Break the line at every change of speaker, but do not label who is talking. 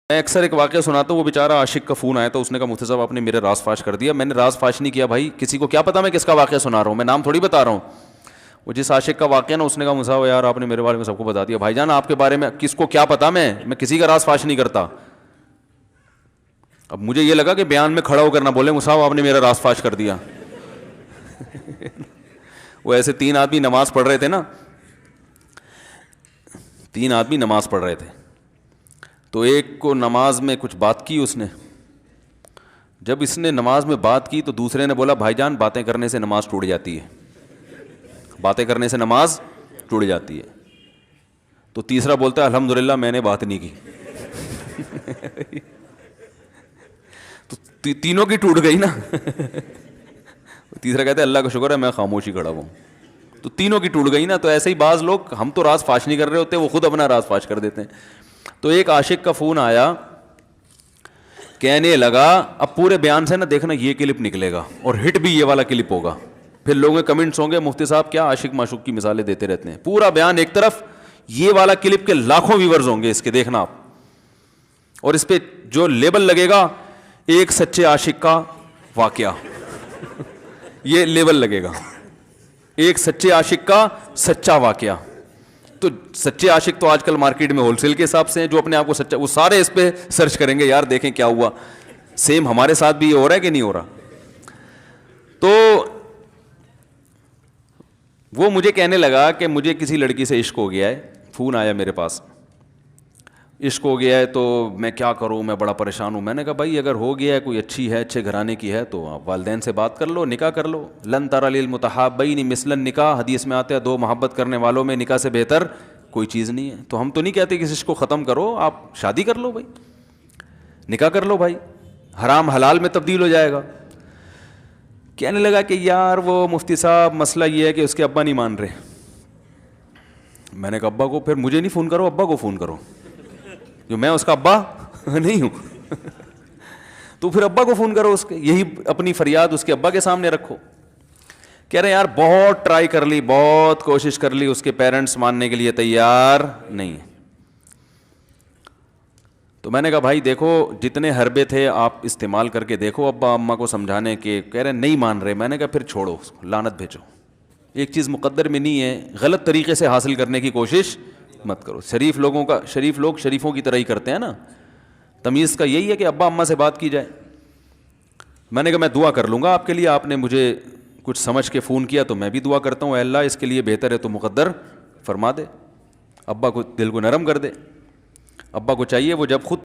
میں اکثر ایک واقعہ سناتا ہوں. وہ بیچارہ عاشق کا فون آیا تو اس نے کہا مفتی صاحب آپ نے میرے راز فاش کر دیا. میں نے راز فاش نہیں کیا بھائی, کسی کو کیا پتا میں کس کا واقعہ سنا رہا ہوں, میں نام تھوڑی بتا رہا ہوں. وہ جس عاشق کا واقعہ نا, اس نے کہا مفتی صاحب یار آپ نے میرے بارے میں سب کو بتا دیا. بھائی جان آپ کے بارے میں کس کو کیا پتا, میں کسی کا راز فاش نہیں کرتا. اب مجھے یہ لگا کہ بیان میں کھڑا ہو کر نہ بولے مفتی صاحب آپ نے میرا راز فاش کر دیا. وہ ایسے 3 آدمی نماز پڑھ رہے تھے نا, 3 آدمی نماز پڑھ رہے تھے. تو ایک کو نماز میں کچھ بات کی اس نے. جب اس نے نماز میں بات کی تو دوسرے نے بولا بھائی جان باتیں کرنے سے نماز ٹوٹ جاتی ہے, باتیں کرنے سے نماز ٹوٹ جاتی ہے. تو تیسرا بولتا ہے الحمدللہ میں نے بات نہیں کی. تو تینوں کی ٹوٹ گئی نا. تیسرا کہتا ہے اللہ کا شکر ہے میں خاموشی کھڑا ہوں. تو تینوں کی ٹوٹ گئی نا. تو ایسے ہی بعض لوگ, ہم تو راز فاش نہیں کر رہے ہوتے, وہ خود اپنا راز فاش کر دیتے ہیں. تو ایک عاشق کا فون آیا, کہنے لگا اب پورے بیان سے نا دیکھنا یہ کلپ نکلے گا اور ہٹ بھی یہ والا کلپ ہوگا. پھر لوگوں کے کمنٹس ہوں گے مفتی صاحب کیا عاشق معشوق کی مثالیں دیتے رہتے ہیں. پورا بیان ایک طرف, یہ والا کلپ کے لاکھوں ویورز ہوں گے اس کے, دیکھنا آپ. اور اس پہ جو لیبل لگے گا ایک سچے عاشق کا واقعہ, یہ لیبل لگے گا ایک سچے عاشق کا سچا واقعہ. تو سچے عاشق تو آج کل مارکیٹ میں ہول سیل کے حساب سے ہیں, جو اپنے آپ کو سچا, وہ سارے اس پہ سرچ کریں گے یار دیکھیں کیا ہوا. سیم ہمارے ساتھ بھی یہ ہو رہا ہے کہ نہیں ہو رہا. تو وہ مجھے کہنے لگا کہ مجھے کسی لڑکی سے عشق ہو گیا ہے. فون آیا میرے پاس, عشق ہو گیا ہے تو میں کیا کروں, میں بڑا پریشان ہوں. میں نے کہا بھائی اگر ہو گیا ہے, کوئی اچھی ہے, اچھے گھرانے کی ہے, تو آپ والدین سے بات کر لو, نکاح کر لو. لن تری للمتحابین مثل النکاح, حدیث میں آتا ہے 2 محبت کرنے والوں میں نکاح سے بہتر کوئی چیز نہیں ہے. تو ہم تو نہیں کہتے کہ اس کو ختم کرو, آپ شادی کر لو بھائی, نکاح کر لو بھائی, حرام حلال میں تبدیل ہو جائے گا. کہنے لگا کہ یار وہ مفتی صاحب مسئلہ یہ ہے کہ اس کے ابا نہیں مان رہے. میں نے کہا ابا کو, پھر مجھے نہیں فون کرو, ابا کو فون کرو, جو میں اس کا ابا نہیں ہوں. تو پھر ابا کو فون کرو, اس کے یہی اپنی فریاد اس کے ابا کے سامنے رکھو. کہہ رہے یار بہت ٹرائی کر لی, بہت کوشش کر لی, اس کے پیرنٹس ماننے کے لیے تیار نہیں. تو میں نے کہا بھائی دیکھو جتنے حربے تھے آپ استعمال کر کے دیکھو ابا اماں کو سمجھانے کے. کہہ رہے نہیں مان رہے. میں نے کہا پھر چھوڑو اس کو, لعنت بھیجو. ایک چیز مقدر میں نہیں ہے, غلط طریقے سے حاصل کرنے کی کوشش مت کرو. شریف لوگ شریفوں کی طرح ہی کرتے ہیں نا. تمیز کا یہی ہے کہ ابا اماں سے بات کی جائے. میں نے کہا میں دعا کر لوں گا آپ کے لیے, آپ نے مجھے کچھ سمجھ کے فون کیا تو میں بھی دعا کرتا ہوں, اے اللہ اس کے لیے بہتر ہے تو مقدر فرما دے, ابا کو دل کو نرم کر دے. ابا کو چاہیے وہ جب خود